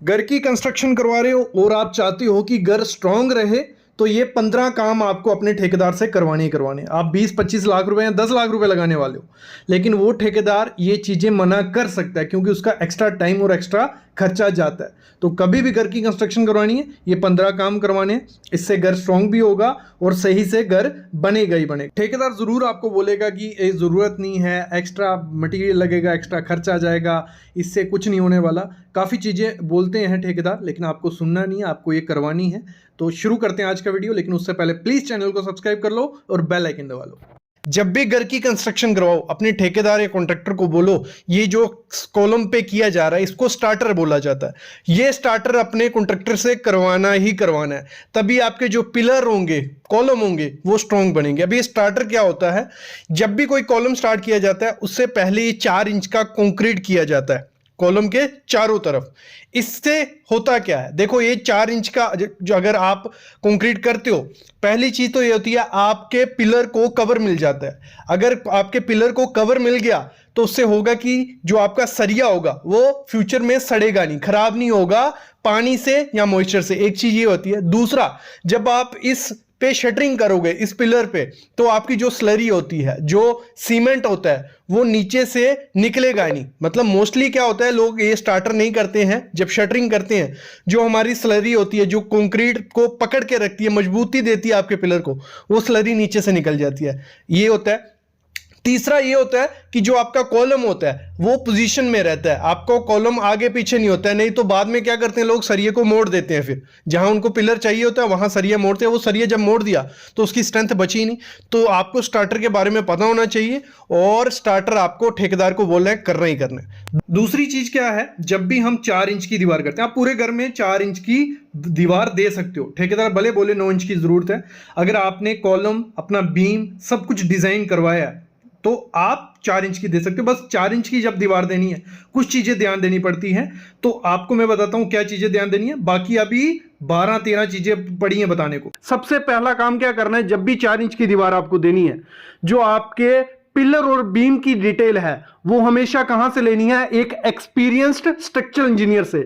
घर की कंस्ट्रक्शन करवा रहे हो और आप चाहते हो कि घर स्ट्रांग रहे, तो ये 15 काम आपको अपने ठेकेदार से करवाने ही करवाने। आप 20-25 लाख रुपए या 10 लाख रुपए लगाने वाले हो, लेकिन वो ठेकेदार ये चीज़ें मना कर सकता है क्योंकि उसका एक्स्ट्रा टाइम और एक्स्ट्रा खर्चा जाता है। तो कभी भी घर की कंस्ट्रक्शन करवानी है, ये 15 काम करवाने हैं। इससे घर स्ट्रांग भी होगा और सही से घर बनेगा ही बनेगा। ठेकेदार ज़रूर आपको बोलेगा कि ये ज़रूरत नहीं है, एक्स्ट्रा मटेरियल लगेगा, एक्स्ट्रा खर्चा जाएगा, इससे कुछ नहीं होने वाला। काफ़ी चीज़ें बोलते हैं ठेकेदार, लेकिन आपको सुनना नहीं है, आपको ये करवानी है। तो शुरू करते हैं आज का वीडियो, लेकिन उससे पहले प्लीज़ चैनल को सब्सक्राइब कर लो और बेल आइकन दबा लो। जब भी घर की कंस्ट्रक्शन करवाओ, अपने ठेकेदार या कॉन्ट्रैक्टर को बोलो ये जो कॉलम पे किया जा रहा है इसको स्टार्टर बोला जाता है। ये स्टार्टर अपने कॉन्ट्रैक्टर से करवाना ही करवाना है, तभी आपके जो पिलर होंगे, कॉलम होंगे, वो स्ट्रॉन्ग बनेंगे। अब ये स्टार्टर क्या होता है? जब भी कोई कॉलम स्टार्ट किया जाता है उससे पहले ये 4 इंच का कंक्रीट किया जाता है कॉलम के चारों तरफ। इससे होता क्या है, देखो ये 4 इंच का जो अगर आप कंक्रीट करते हो, पहली चीज तो ये होती है आपके पिलर को कवर मिल जाता है। अगर आपके पिलर को कवर मिल गया तो उससे होगा कि जो आपका सरिया होगा वो फ्यूचर में सड़ेगा नहीं, खराब नहीं होगा पानी से या मॉइस्चर से। एक चीज ये होती है। दूसरा, जब आप इस पे शटरिंग करोगे इस पिलर पे, तो आपकी जो स्लरी होती है, जो सीमेंट होता है, वो नीचे से निकलेगा नहीं। मतलब मोस्टली क्या होता है, लोग ये स्टार्टर नहीं करते हैं जब शटरिंग करते हैं। जो हमारी स्लरी होती है, जो कंक्रीट को पकड़ के रखती है, मजबूती देती है आपके पिलर को, वो स्लरी नीचे से निकल जाती है। ये होता है। तीसरा ये होता है कि जो आपका कॉलम होता है वो पोजीशन में रहता है, आपको कॉलम आगे पीछे नहीं होता है। नहीं तो बाद में क्या करते हैं लोग, सरिये को मोड़ देते हैं। फिर जहां उनको पिलर चाहिए होता है वहां सरिया मोड़ते हैं। वो सरिया जब मोड़ दिया तो उसकी स्ट्रेंथ बची ही नहीं। तो आपको स्टार्टर के बारे में पता होना चाहिए और स्टार्टर आपको ठेकेदार को बोलना है, करना ही करना है। दूसरी चीज क्या है, जब भी हम 4 इंच की दीवार करते हैं, आप पूरे घर में 4 इंच की दीवार दे सकते हो। ठेकेदार भले बोले 9 इंच की जरूरत है, अगर आपने कॉलम, अपना बीम सब कुछ डिजाइन करवाया है तो आप 4 इंच की दे सकते हो। बस 4 इंच की जब दीवार देनी है, कुछ चीजें ध्यान देनी पड़ती हैं, तो आपको मैं बताता हूं क्या चीजें ध्यान देनी है। बाकी अभी 12-13 चीजें पड़ी हैं बताने को। सबसे पहला काम क्या करना है, जब भी 4 इंच की दीवार आपको देनी है, जो आपके पिलर और बीम की डिटेल है वो हमेशा कहां से लेनी है, एक एक्सपीरियंस्ड स्ट्रक्चरल इंजीनियर से।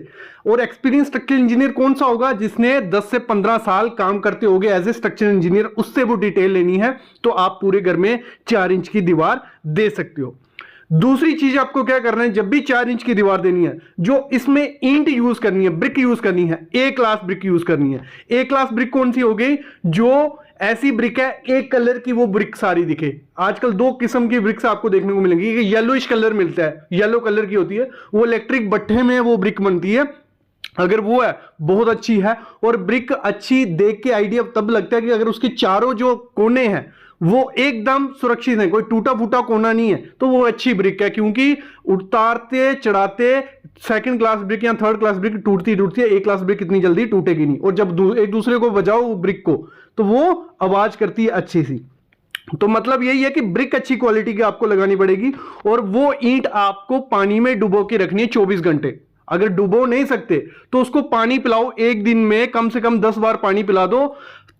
और एक्सपीरियंस स्ट्रक्चरल इंजीनियर कौन सा होगा, जिसने 10 से 15 साल काम करते होंगे एज ए स्ट्रक्चरल इंजीनियर, उससे वो डिटेल लेनी है। तो आप पूरे घर में 4 इंच की दीवार दे सकते हो। दूसरी चीज आपको क्या करना है, जब भी 4 इंच की दीवार देनी है, जो इसमें ईंट यूज करनी है, ब्रिक यूज करनी है, ए क्लास ब्रिक यूज करनी है। ए क्लास ब्रिक कौन सी हो गई, जो ऐसी ब्रिक है एक कलर की वो ब्रिक सारी दिखे। आजकल 2 किस्म की ब्रिक्स आपको देखने को मिलेंगी। येलोइश कलर मिलता है, येलो कलर की होती है, वो इलेक्ट्रिक भट्ठे में वो ब्रिक बनती है। अगर वो है बहुत अच्छी है। और ब्रिक अच्छी देख के आइडिया तब लगता है कि अगर उसके चारों जो कोने हैं वो एकदम सुरक्षित है, कोई टूटा फूटा कोना नहीं है, तो वो अच्छी ब्रिक है। क्योंकि उतारते चढ़ाते सेकंड क्लास ब्रिक या थर्ड क्लास ब्रिक टूटती है, एक क्लास ब्रिक इतनी जल्दी टूटेगी नहीं। और जब एक दूसरे को बजाओ ब्रिक को, तो वो आवाज करती है अच्छी सी। तो मतलब यही है कि ब्रिक अच्छी क्वालिटी की आपको लगानी पड़ेगी। और वो ईंट आपको पानी में डुबो के रखनी है 24 घंटे। अगर डुबो नहीं सकते तो उसको पानी पिलाओ, एक दिन में कम से कम 10 बार पानी पिला दो,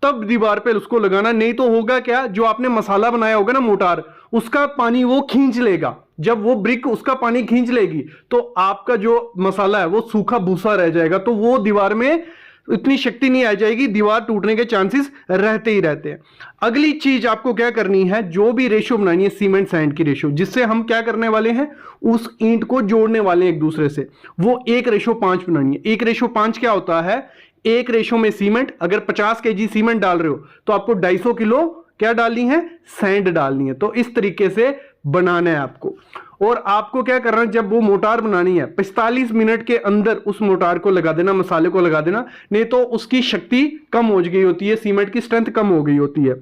तब दीवार पे उसको लगाना। नहीं तो होगा क्या, जो आपने मसाला बनाया होगा ना मोटार, उसका पानी वो खींच लेगा। जब वो ब्रिक उसका पानी खींच लेगी तो आपका जो मसाला है वो सूखा भूसा रह जाएगा। तो वो दीवार में इतनी शक्ति नहीं आ जाएगी, दीवार टूटने के चांसेस रहते ही रहते हैं। अगली चीज आपको क्या करनी है, जो भी रेशो बनानी है सीमेंट सैंड की रेशो, जिससे हम क्या करने वाले हैं, उस ईंट को जोड़ने वाले हैं एक दूसरे से, वो 1:5 बनानी है। 1:5 क्या होता है, एक रेशो में सीमेंट, अगर 50 kg सीमेंट डाल रहे हो तो आपको 250 किलो क्या डालनी है, सैंड डालनी है। तो इस तरीके से बनाना है आपको। और आपको क्या करना है, जब वो मोटार बनानी है 45 मिनट के अंदर उस मोटार को लगा देना, मसाले को लगा देना। नहीं तो उसकी शक्ति कम हो गई होती है, सीमेंट की स्ट्रेंथ कम हो गई होती है।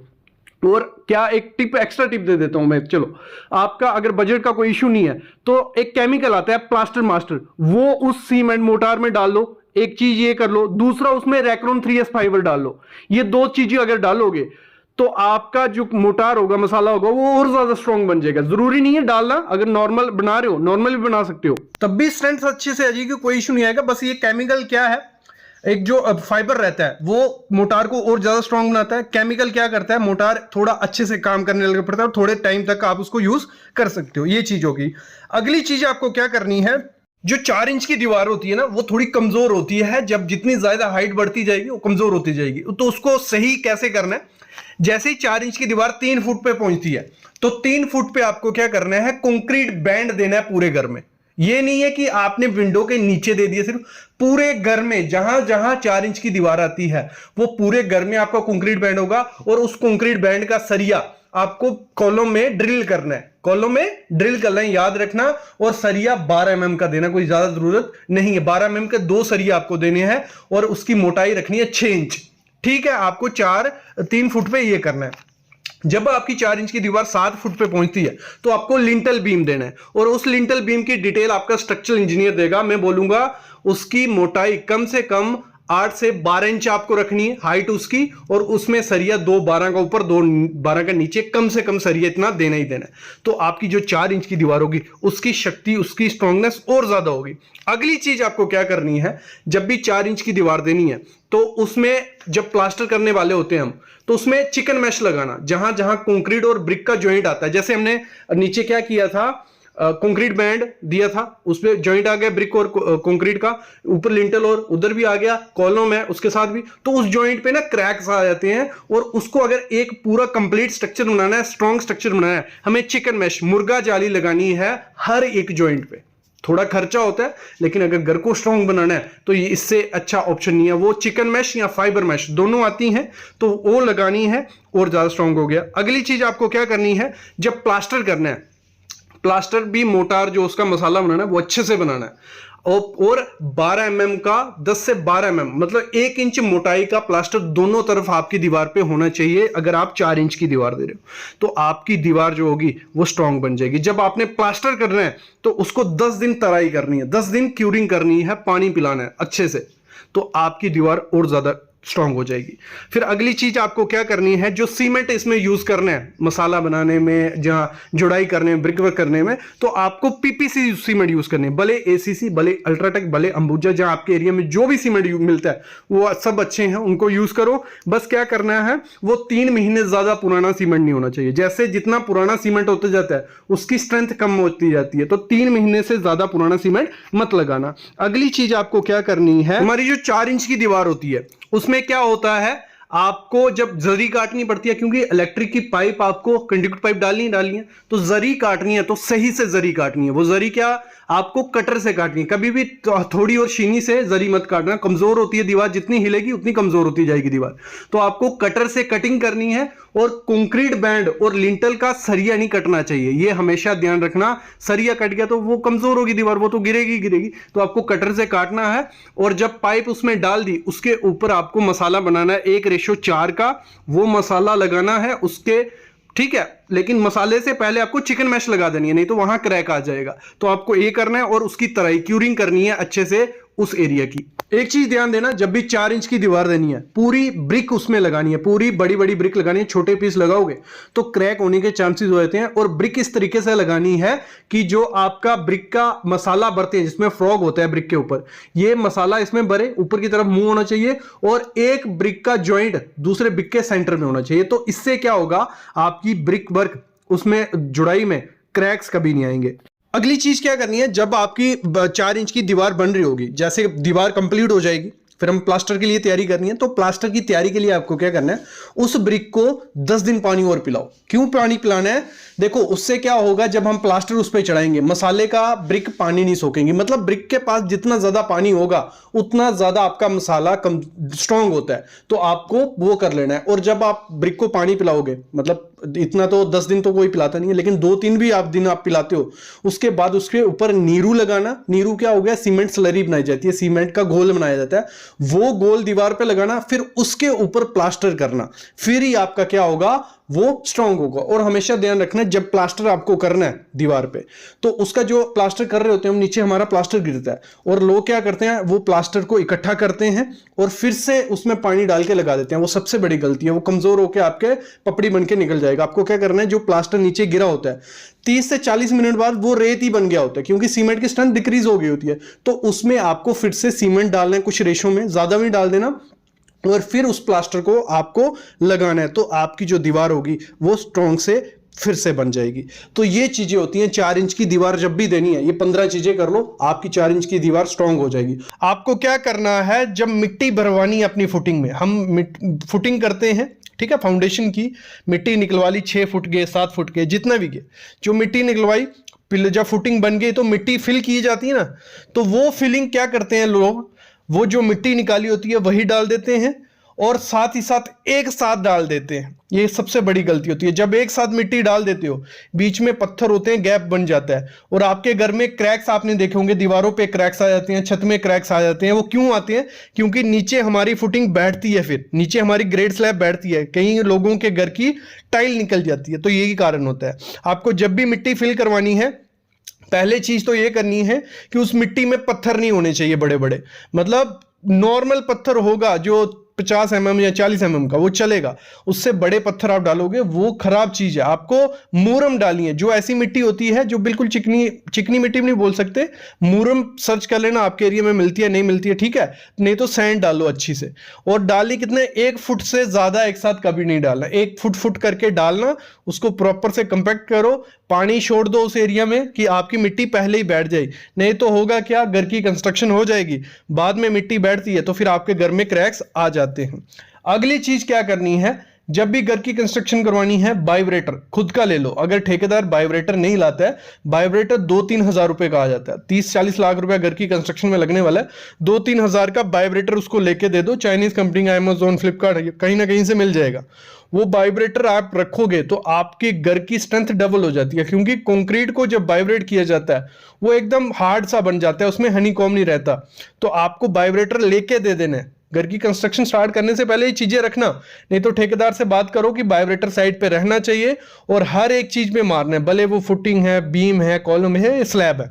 और क्या एक टिप, एक्स्ट्रा टिप दे देता हूं मैं, चलो आपका अगर बजट का कोई इशू नहीं है तो एक केमिकल आता है प्लास्टर मास्टर, वो उस सीमेंट मोटार में डाल लो। एक चीज ये कर लो, दूसरा उसमें रैक्रॉन 3S फाइबर डाल लो। ये 2 चीजें अगर डालोगे तो आपका जो मोटार होगा, मसाला होगा, वो और ज्यादा स्ट्रांग बन जाएगा। जरूरी नहीं है डालना, अगर नॉर्मल बना रहे हो नॉर्मल भी बना सकते हो, तब भी स्ट्रेंथ अच्छे से आ जाएगी, कोई इशू नहीं आएगा। बस ये केमिकल क्या है, एक जो फाइबर रहता है वो मोटार को और ज्यादा स्ट्रांग बनाता है। केमिकल क्या करता है, मोटार थोड़ा अच्छे से काम करने लग पड़ता है और थोड़े टाइम तक आप उसको यूज कर सकते हो। ये चीज होगी। अगली चीज आपको क्या करनी है, जो 4 इंच की दीवार होती है ना, वो थोड़ी कमजोर होती है। जब जितनी ज्यादा हाइट बढ़ती जाएगी वो कमजोर होती जाएगी। तो उसको सही कैसे करना है, जैसे ही 4 इंच की दीवार 3 फुट पे पहुंचती है तो 3 फुट पे आपको क्या करना है, कंक्रीट बैंड देना है पूरे घर में। ये नहीं है कि आपने विंडो के नीचे दे दिया, सिर्फ पूरे घर में जहां जहां 4 इंच की दीवार आती है वो पूरे घर में आपका कंक्रीट बैंड होगा। और उस कंक्रीट बैंड का सरिया आपको कॉलम में ड्रिल करना है, कॉलम में ड्रिल करना है, याद रखना। और सरिया 12 mm का देना, कोई ज्यादा जरूरत नहीं है। 12 mm के 2 सरिया आपको देने हैं और उसकी मोटाई रखनी है 6 इंच। ठीक है, आपको 3 फुट पे ये करना है। जब आपकी 4 इंच की दीवार 7 फुट पे पहुंचती है तो आपको लिंटल बीम देना है। और उस लिंटल बीम की डिटेल आपका स्ट्रक्चरल इंजीनियर देगा। मैं बोलूंगा उसकी मोटाई कम से कम 8 से 12 इंच आपको रखनी है, हाइट उसकी। और उसमें सरिया 2 12 का ऊपर 2 12 का नीचे, कम से कम सरिया इतना देना ही देना है। तो आपकी जो 4 इंच की दीवार होगी उसकी शक्ति, उसकी स्ट्रांगनेस और ज्यादा होगी। अगली चीज आपको क्या करनी है, जब भी 4 इंच की दीवार देनी है तो उसमें जब प्लास्टर करने वाले होते हैं हम, तो उसमें चिकन मैश लगाना। जहां जहां कंक्रीट और ब्रिक का जॉइंट आता है, जैसे हमने नीचे क्या किया था, कंक्रीट बैंड दिया था, उसमें जॉइंट आ गया ब्रिक और कंक्रीट का, ऊपर लिंटल और उधर भी आ गया, कॉलम है उसके साथ भी। तो उस जॉइंट पे ना क्रैक्स आ जाते हैं। और उसको अगर एक पूरा कंप्लीट स्ट्रक्चर बनाना है, स्ट्रॉन्ग स्ट्रक्चर बनाना है, हमें चिकन मैश, मुर्गा जाली लगानी है हर एक जॉइंट पे। थोड़ा खर्चा होता है, लेकिन अगर घर को स्ट्रॉन्ग बनाना है तो ये इससे अच्छा ऑप्शन नहीं है। वो चिकन मैश या फाइबर मैश दोनों आती हैं, तो वो लगानी है और ज्यादा स्ट्रॉन्ग हो गया। अगली चीज आपको क्या करनी है, जब प्लास्टर करना है, प्लास्टर भी मोटार जो उसका मसाला बनाना है वो अच्छे से बनाना है। और 12 mm का, 10 से 12 mm मतलब 1 इंच मोटाई का प्लास्टर दोनों तरफ आपकी दीवार पे होना चाहिए। अगर आप 4 इंच की दीवार दे रहे हो तो आपकी दीवार जो होगी वो स्ट्रांग बन जाएगी। जब आपने प्लास्टर करना है तो उसको 10 दिन तराई करनी है, 10 दिन क्यूरिंग करनी है, पानी पिलाना है अच्छे से, तो आपकी दीवार और ज्यादा स्ट्रांग हो जाएगी। फिर अगली चीज आपको क्या करनी है, जो सीमेंट इसमें यूज करना है मसाला बनाने में, जहां जुड़ाई करने में, ब्रिक वर्क करने में, तो आपको पीपीसी सीमेंट यूज करनी है। भले एसीसी, भले अल्ट्राटेक, भले अंबुजा, जहां आपके एरिया में जो भी सीमेंट मिलता है वो सब अच्छे हैं, उनको यूज करो। बस क्या करना है, वो 3 महीने ज्यादा पुराना सीमेंट नहीं होना चाहिए। जैसे जितना पुराना सीमेंट होता जाता है उसकी स्ट्रेंथ कम होती जाती है, तो 3 महीने से ज्यादा पुराना सीमेंट मत लगाना। अगली चीज आपको क्या करनी है, हमारी जो 4 इंच की दीवार होती है उसमें क्या होता है, आपको जब जरी काटनी पड़ती है, क्योंकि इलेक्ट्रिक की पाइप आपको कंडक्टर पाइप डालनी है, तो जरी काटनी है तो सही से जरी काटनी है। वो जरी क्या, आपको कटर से काटनी है। कभी भी थोड़ी और शीनी से जरी मत काटना, कमजोर होती है दीवार, जितनी हिलेगी उतनी कमजोर होती जाएगी दीवार। तो आपको कटर से कटिंग करनी है। और कंक्रीट बैंड और लिंटल का सरिया नहीं कटना चाहिए, ये हमेशा ध्यान रखना। सरिया कट गया तो वो कमजोर होगी दीवार, वो तो गिरेगी गिरेगी। तो आपको कटर से काटना है। और जब पाइप उसमें डाल दी, उसके ऊपर आपको मसाला बनाना है 1:4 का, वो मसाला लगाना है उसके, ठीक है। लेकिन मसाले से पहले आपको चिकन मैश लगा देनी है, नहीं तो वहां क्रैक आ जाएगा। तो आपको ये करना है और उसकी तराई, क्यूरिंग करनी है अच्छे से उस एरिया की। एक चीज ध्यान देना, जब भी 4 इंच की दीवार देनी है, पूरी ब्रिक उसमें लगानी है, पूरी बड़ी बड़ी ब्रिक लगानी है। छोटे पीस लगाओगे तो क्रैक होने के चांसेस हो जाते हैं। और ब्रिक इस तरीके से लगानी है कि जो आपका ब्रिक का मसाला भरते हैं, जिसमें फ्रॉग होता है ब्रिक के ऊपर, ये मसाला इसमें भरे, ऊपर की तरफ मुंह होना चाहिए। और एक ब्रिक का जॉइंट दूसरे ब्रिक के सेंटर में होना चाहिए। तो इससे क्या होगा, आपकी ब्रिक वर्क उसमें जुड़ाई में क्रैक्स कभी नहीं आएंगे। अगली चीज क्या करनी है, जब आपकी 4 इंच की दीवार बन रही होगी, जैसे दीवार कंप्लीट हो जाएगी, फिर हम प्लास्टर के लिए तैयारी करनी है। तो प्लास्टर की तैयारी के लिए आपको क्या करना है, उस ब्रिक को 10 दिन पानी और पिलाओ। क्यों पानी पिलाना है, देखो उससे क्या होगा, जब हम प्लास्टर उस पर चढ़ाएंगे, मसाले का ब्रिक पानी नहीं सोखेंगे। मतलब ब्रिक के पास जितना ज्यादा पानी होगा उतना ज्यादा आपका मसाला कम स्ट्रांग होता है। तो आपको वो कर लेना है। और जब आप ब्रिक को पानी पिलाओगे, मतलब इतना तो 10 दिन तो कोई पिलाता नहीं है, लेकिन 2-3 भी दिन आप पिलाते हो, उसके बाद उसके ऊपर नीरू लगाना। नीरू क्या हो गया, सीमेंट स्लरी बनाई जाती है, सीमेंट का घोल बनाया जाता है, वो गोल दीवार पे लगाना। फिर उसके ऊपर प्लास्टर करना, फिर ही आपका क्या होगा, वो स्ट्रांग होगा। और हमेशा ध्यान रखना, जब प्लास्टर आपको करना है दीवार पे, तो उसका जो प्लास्टर कर रहे होते हैं हम, नीचे हमारा प्लास्टर गिरता है, और लोग क्या करते हैं, वो प्लास्टर को इकट्ठा करते हैं और फिर से उसमें पानी डाल के लगा देते हैं। वो सबसे बड़ी गलती है, वो कमजोर होकर आपके पपड़ी बन के निकल जाएगा। आपको क्या करना है, जो प्लास्टर नीचे गिरा होता है, 30 से 40 मिनट बाद वो रेत ही बन गया होता है, क्योंकि सीमेंट की स्ट्रेंथ डिक्रीज हो गई होती है। तो उसमें आपको फिर से सीमेंट डालना है, कुछ रेशो में, ज्यादा भी डाल देना, और फिर उस प्लास्टर को आपको लगाना है। तो आपकी जो दीवार होगी वो स्ट्रॉन्ग से फिर से बन जाएगी। तो ये चीजें होती हैं। 4 इंच की दीवार जब भी देनी है, ये 15 चीजें कर लो, आपकी 4 इंच की दीवार स्ट्रांग हो जाएगी। आपको क्या करना है, जब मिट्टी भरवानी है अपनी फुटिंग में, हम फुटिंग करते हैं, ठीक है, फाउंडेशन की मिट्टी निकलवा ली, 6 फुट के 7 फुट के जितना भी के, जो मिट्टी निकलवाई, फिर जब फुटिंग बन गई तो मिट्टी फिल की जाती है ना, तो वो फिलिंग क्या करते हैं लोग, वो जो मिट्टी निकाली होती है वही डाल देते हैं और साथ ही साथ एक साथ डाल देते हैं। ये सबसे बड़ी गलती होती है। जब एक साथ मिट्टी डाल देते हो, बीच में पत्थर होते हैं, गैप बन जाता है और आपके घर में क्रैक्स आपने देखे होंगे, दीवारों पे क्रैक्स आ जाते हैं, छत में क्रैक्स आ जाते हैं। वो क्यों आते हैं? क्योंकि नीचे हमारी फुटिंग बैठती है, फिर नीचे हमारी ग्रेड स्लैब बैठती है, कई लोगों के घर की टाइल निकल जाती है। तो यही कारण होता है। आपको जब भी मिट्टी फिल करवानी है, पहले चीज तो ये करनी है कि उस मिट्टी में पत्थर नहीं होने चाहिए बड़े बड़े, मतलब नॉर्मल पत्थर होगा जो 50 mm या 40 mm का, वो चलेगा। उससे बड़े पत्थर आप डालोगे वो खराब चीज है। आपको मूरम डालनी है, जो ऐसी मिट्टी होती है जो बिल्कुल चिकनी चिकनी मिट्टी नहीं बोल सकते, मूरम सर्च कर लेना आपके एरिया में मिलती है, नहीं मिलती है, ठीक है, नहीं तो सैंड डालो अच्छी से। और डाली कितने, 1 फुट से ज्यादा एक साथ कभी नहीं डालना, 1 फुट फुट करके डालना, उसको प्रॉपर से कंपैक्ट करो, पानी छोड़ दो उस एरिया में कि आपकी मिट्टी पहले ही बैठ जाए। नहीं तो होगा क्या, घर की कंस्ट्रक्शन हो जाएगी, बाद में मिट्टी बैठती है तो फिर आपके घर में क्रैक्स आ जाते हैं। अगली चीज क्या करनी है, जब भी घर की कंस्ट्रक्शन करवानी है, वाइब्रेटर खुद का ले लो। अगर ठेकेदार वाइब्रेटर नहीं लाता है, वाइब्रेटर 2-3 हजार रुपए का आ जाता है, 30-40 लाख रुपए घर की कंस्ट्रक्शन में लगने वाला है, 2-3 हजार का वाइब्रेटर उसको लेके दे दो। चाइनीज कंपनी का, अमेजोन, फ्लिपकार्ट, कहीं ना कहीं से मिल जाएगा। वो वाइब्रेटर आप रखोगे तो आपके घर की स्ट्रेंथ डबल हो जाती है, क्योंकि कंक्रीट को जब वाइब्रेट किया जाता है वो एकदम हार्ड सा बन जाता है, उसमें हनीकॉम्ब नहीं रहता। तो आपको वाइब्रेटर लेके दे देना है। घर की कंस्ट्रक्शन स्टार्ट करने से पहले ये चीजें रखना, नहीं तो ठेकेदार से बात करो कि वाइब्रेटर साइड पे रहना चाहिए और हर एक चीज में मारना है, भले वो फुटिंग है, बीम है, कॉलम है, स्लैब है।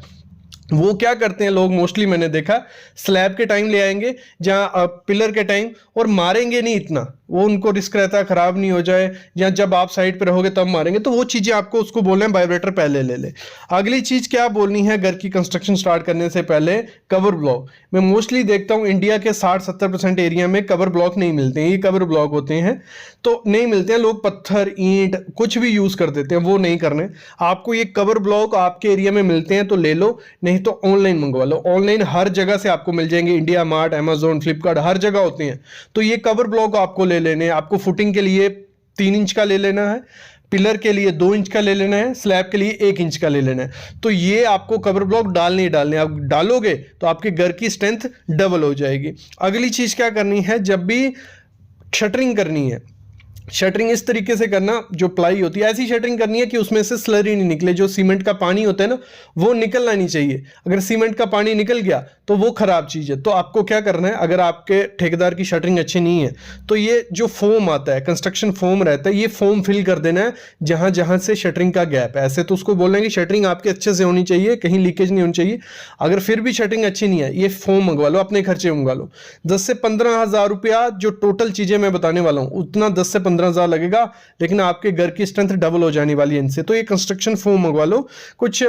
वो क्या करते हैं लोग, मोस्टली मैंने देखा, स्लैब के टाइम ले आएंगे, जहां पिलर के टाइम, और मारेंगे नहीं इतना, वो उनको रिस्क रहता है खराब नहीं हो जाए, या जब आप साइड पे रहोगे तब मारेंगे। तो वो चीजें आपको उसको बोलना है वाइब्रेटर पहले ले ले। अगली चीज क्या बोलनी है, घर की कंस्ट्रक्शन स्टार्ट करने से पहले कवर ब्लॉक। मैं मोस्टली देखता हूं इंडिया के 60-70% एरिया में कवर ब्लॉक नहीं मिलते हैं, ये कवर ब्लॉक होते हैं तो नहीं मिलते हैं। लोग पत्थर, ईंट कुछ भी यूज कर देते हैं, वो नहीं करने। आपको ये कवर ब्लॉक आपके एरिया में मिलते हैं तो ले लो, नहीं तो ऑनलाइन मंगवा लो। ऑनलाइन हर जगह से आपको मिल जाएंगे, इंडिया मार्ट, अमेजोन, फ्लिपकार्ट, हर जगह होते हैं। तो ये कवर ब्लॉक आपको ले लेने। आपको फुटिंग के लिए 3 इंच का ले लेना है, पिलर के लिए 2 इंच का ले लेना है, स्लैब के लिए 1 इंच का ले लेना है। तो ये आपको कवर ब्लॉक डालने ही डालने, आप डालोगे तो आपके घर की स्ट्रेंथ डबल हो जाएगी। अगली चीज क्या करनी है, जब भी शटरिंग करनी है, शटरिंग इस तरीके से करना, जो प्लाई होती है ऐसी शटरिंग करनी है कि उसमें से स्लरी नहीं निकले। जो सीमेंट का पानी होता है ना, वो निकलना नहीं चाहिए। अगर सीमेंट का पानी निकल गया तो वो खराब चीज है। तो आपको क्या करना है, अगर आपके ठेकेदार की शटरिंग अच्छी नहीं है तो ये जो फोम आता है, कंस्ट्रक्शन फोम रहता है, ये फोम फिल कर देना है जहां जहां से शटरिंग का गैप है। ऐसे तो उसको बोलना है कि शटरिंग आपके अच्छे से होनी चाहिए, कहीं लीकेज नहीं होनी चाहिए। अगर फिर भी शटरिंग अच्छी नहीं है, ये फोम मंगवा लो, अपने खर्चे मंगवा लो। 10 से 15 हजार रुपया जो टोटल चीजें मैं बताने वाला हूं, उतना 10 से 15 हजार लगेगा, लेकिन आपके घर की स्ट्रेंथ डबल हो जाने वाली है इनसे। तो ये कंस्ट्रक्शन फोम मंगवा लो, कुछ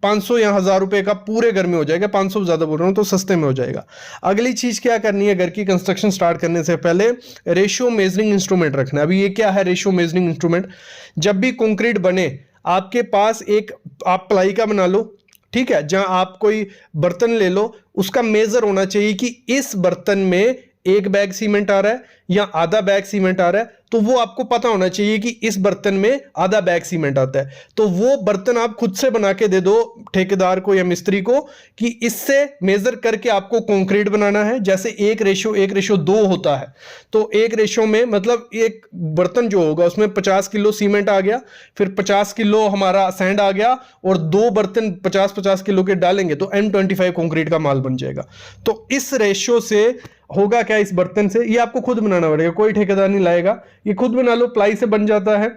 500 या 1000 रुपए का पूरे घर में हो जाएगा। 500 ज्यादा बोल रहा हूं तो सस्ते में हो जाएगा। अगली चीज क्या करनी है, घर की कंस्ट्रक्शन स्टार्ट करने से पहले रेशियो मेजरिंग इंस्ट्रूमेंट रखना है। अभी ये क्या है रेशियो मेजरिंग इंस्ट्रूमेंट, जब भी कंक्रीट बने आपके पास एक, आप प्लाई का बना लो, ठीक है, जहां आप कोई बर्तन ले लो, उसका मेजर होना चाहिए कि इस बर्तन में 1 बैग सीमेंट आ रहा है या आधा बैग सीमेंट आ रहा है। तो वो आपको पता होना चाहिए कि इस बर्तन में आधा बैग सीमेंट आता है। तो वो बर्तन आप खुद से बना के दे दो ठेकेदार को या मिस्त्री को कि इससे मेजर करके आपको कंक्रीट बनाना है। जैसे 1:2 होता है, तो 1 में मतलब एक बर्तन जो होगा उसमें 50 किलो सीमेंट आ गया, फिर 50 किलो हमारा सैंड आ गया, और 2 बर्तन 50-50 किलो के डालेंगे तो M25 कंक्रीट का माल बन जाएगा। तो इस रेशियो से होगा क्या, इस बर्तन से, ये आपको खुद बनाना पड़ेगा, कोई ठेकेदार नहीं लाएगा, ये खुद बना लो, प्लाई से बन जाता है।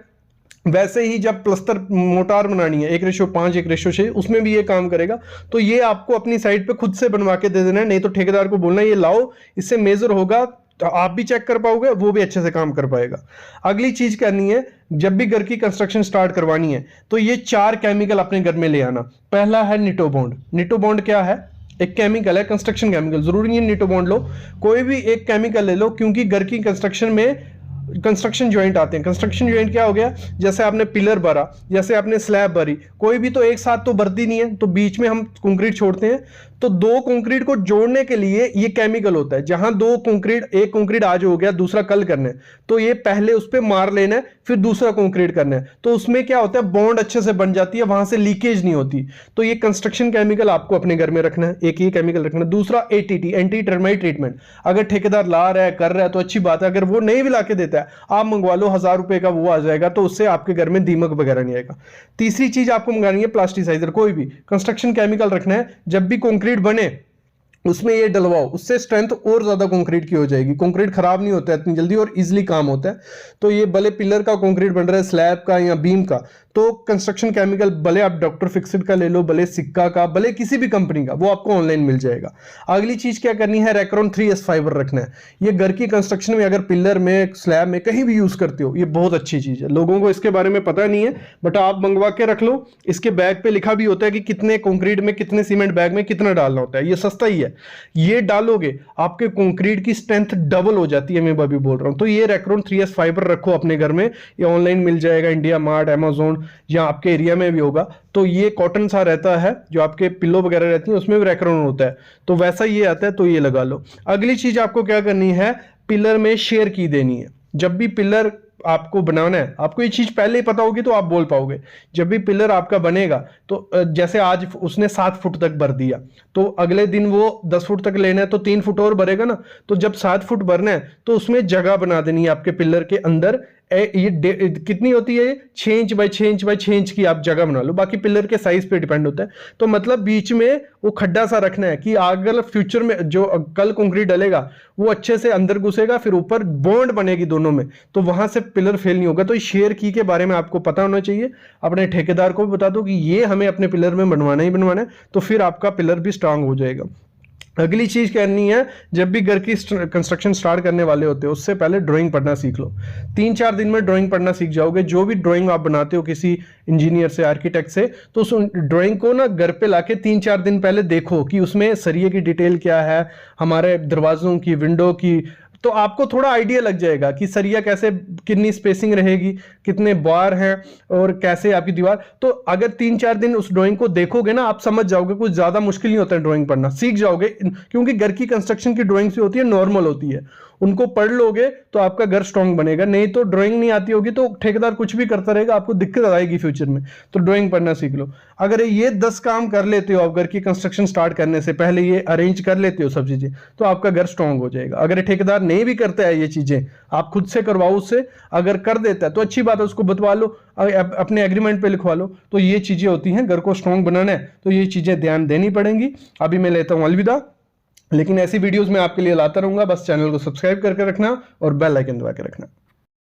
वैसे ही जब प्लस्तर मोटार बनानी है 1:5, 1:6, उसमें भी ये काम करेगा। तो ये आपको अपनी साइड पे खुद से बनवा के दे देना है, नहीं तो ठेकेदार को बोलना है ये लाओ, इससे मेजर होगा, तो आप भी चेक कर पाओगे, वो भी अच्छे से काम कर पाएगा। अगली चीज करनी है, जब भी घर की कंस्ट्रक्शन स्टार्ट करवानी है तो ये 4 केमिकल अपने घर में ले आना। पहला है निटोबॉन्ड। निटोबॉन्ड क्या है, एक केमिकल है, कंस्ट्रक्शन केमिकल। जरूरी नहीं निटोबॉन्ड लो, कोई भी एक केमिकल ले लो, क्योंकि घर की कंस्ट्रक्शन में कंस्ट्रक्शन जॉइंट आते हैं। कंस्ट्रक्शन जॉइंट क्या हो गया, जैसे आपने पिलर भरा, जैसे आपने स्लैब भरी, कोई भी तो एक साथ तो भरती नहीं है, तो बीच में हम कंक्रीट छोड़ते हैं। तो दो कंक्रीट को जोड़ने के लिए ये केमिकल होता है। जहां दो कंक्रीट, एक कंक्रीट आज हो गया, दूसरा कल करना है, तो ये पहले उस पर मार लेना है, फिर दूसरा कंक्रीट करना है। तो उसमें क्या होता है, बॉन्ड अच्छे से बन जाती है, वहां से लीकेज नहीं होती। तो ये कंस्ट्रक्शन केमिकल आपको अपने घर में रखना है, एक ही केमिकल रखना है। दूसरा एटीटी, एंटी टर्माइट ट्रीटमेंट। अगर ठेकेदार ला रहा है, कर रहा है तो अच्छी बात है। अगर वो नहीं भी ला के देता है, आप मंगवा लो, 1000 रुपए का वो आ जाएगा, तो उससे आपके घर में दीमक वगैरह नहीं आएगा। तीसरी चीज आपको मंगानी है प्लास्टिसाइजर। कोई भी कंस्ट्रक्शन केमिकल रखना है, जब भी कंक्रीट बने उसमें ये डलवाओ, उससे स्ट्रेंथ और ज्यादा कंक्रीट की हो जाएगी। कंक्रीट खराब नहीं होता है इतनी जल्दी और इजीली काम होता है। तो ये भले पिलर का कंक्रीट बन रहा है, स्लैब का या बीम का, तो कंस्ट्रक्शन केमिकल भले आप डॉक्टर फिक्सिड का ले लो, भले सिक्का का, भले किसी भी कंपनी का, वो आपको ऑनलाइन मिल जाएगा। अगली चीज क्या करनी है, रेक्रोन 3S फाइबर रखना है। ये घर की कंस्ट्रक्शन में, अगर पिलर में, स्लैब में, कहीं भी यूज करते हो, ये बहुत अच्छी चीज है। लोगों को इसके बारे में पता नहीं है, बट आप मंगवा के रख लो। इसके बैग पे लिखा भी होता है कि कितने कंक्रीट में, कितने सीमेंट बैग में कितना डालना होता है। ये सस्ता ही है, ये डालोगे आपके कंक्रीट की स्ट्रेंथ डबल हो जाती है। मैं अभी बोल रहा हूं, तो ये रेक्रोन 3S फाइबर रखो अपने घर में। ये ऑनलाइन मिल जाएगा, इंडिया मार्ट, अमेजोन, या आपके एरिया में भी होगा। तो ये कॉटन सा रहता है, जो आपके पिल्लो वगैरह रहती है उसमें भी रेक्रोन होता है, तो वैसा ये आता है, तो ये लगा लो। अगली चीज आपको क्या करनी है, पिलर में शेयर की देनी है। जब भी पिलर आपको बनाना है, आपको ये चीज पहले ही पता होगी तो आप बोल पाओगे। जब भी पिलर आपका बनेगा, तो जैसे आज उसने 7 फुट तक भर दिया, तो अगले दिन वो 10 फुट तक लेना है, तो 3 फुट और भरेगा ना। तो जब 7 फुट भरना है, तो उसमें जगह बना देनी है आपके पिलर के अंदर। ये कितनी होती है, 6 inch by 6 inch by 6 inch की आप जगह बना लो। बाकी पिलर के साइज पे डिपेंड होता है। तो मतलब बीच में वो खड्डा सा रखना है कि अगर फ्यूचर में जो कल कंक्रीट डलेगा, वो अच्छे से अंदर घुसेगा, फिर ऊपर बॉन्ड बनेगी दोनों में, तो वहां से पिलर फेल नहीं होगा। तो शेयर की के बारे में आपको पता होना चाहिए। अपने ठेकेदार को भी बता दो कि ये हमें अपने पिलर में बनवाना ही बनवाना है, तो फिर आपका पिलर भी स्ट्रांग हो जाएगा। अगली चीज करनी है, जब भी घर की कंस्ट्रक्शन स्टार्ट करने वाले होते हो, उससे पहले ड्राइंग पढ़ना सीख लो। 3-4 दिन में ड्राइंग पढ़ना सीख जाओगे। जो भी ड्राइंग आप बनाते हो किसी इंजीनियर से, आर्किटेक्ट से, तो उस ड्राइंग को ना घर पे लाके 3-4 दिन पहले देखो कि उसमें सरिये की डिटेल क्या है, हमारे दरवाजों की, विंडो की, तो आपको थोड़ा आइडिया लग जाएगा कि सरिया कैसे, कितनी स्पेसिंग रहेगी, कितने बार हैं, और कैसे आपकी दीवार। तो अगर 3-4 दिन उस ड्राइंग को देखोगे ना, आप समझ जाओगे। कुछ ज्यादा मुश्किल नहीं होता है ड्राइंग पढ़ना, सीख जाओगे। क्योंकि घर की कंस्ट्रक्शन की ड्राइंग से होती है, नॉर्मल होती है, उनको पढ़ लोगे तो आपका घर स्ट्रांग बनेगा। नहीं तो ड्राइंग नहीं आती होगी तो ठेकेदार कुछ भी करता रहेगा, आपको दिक्कत आएगी फ्यूचर में। तो ड्राइंग पढ़ना सीख लो। अगर ये 10 काम कर लेते हो आप घर की कंस्ट्रक्शन स्टार्ट करने से पहले, ये अरेंज कर लेते हो सब चीजें, तो आपका घर स्ट्रांग हो जाएगा। अगर ठेकेदार नहीं भी करता है ये चीजें, आप खुद से करवाओ उससे। अगर कर देता है तो अच्छी बात है, उसको बतवा लो, अपने एग्रीमेंट पे लिखवा लो। तो ये चीजें होती हैं, घर को स्ट्रांग बनाना है तो ये चीजें ध्यान देनी पड़ेंगी। अभी मैं लेता हूं अलविदा, लेकिन ऐसी वीडियोस मैं आपके लिए लाता रहूंगा। बस चैनल को सब्सक्राइब करके रखना और बेल आइकन दबा के रखना।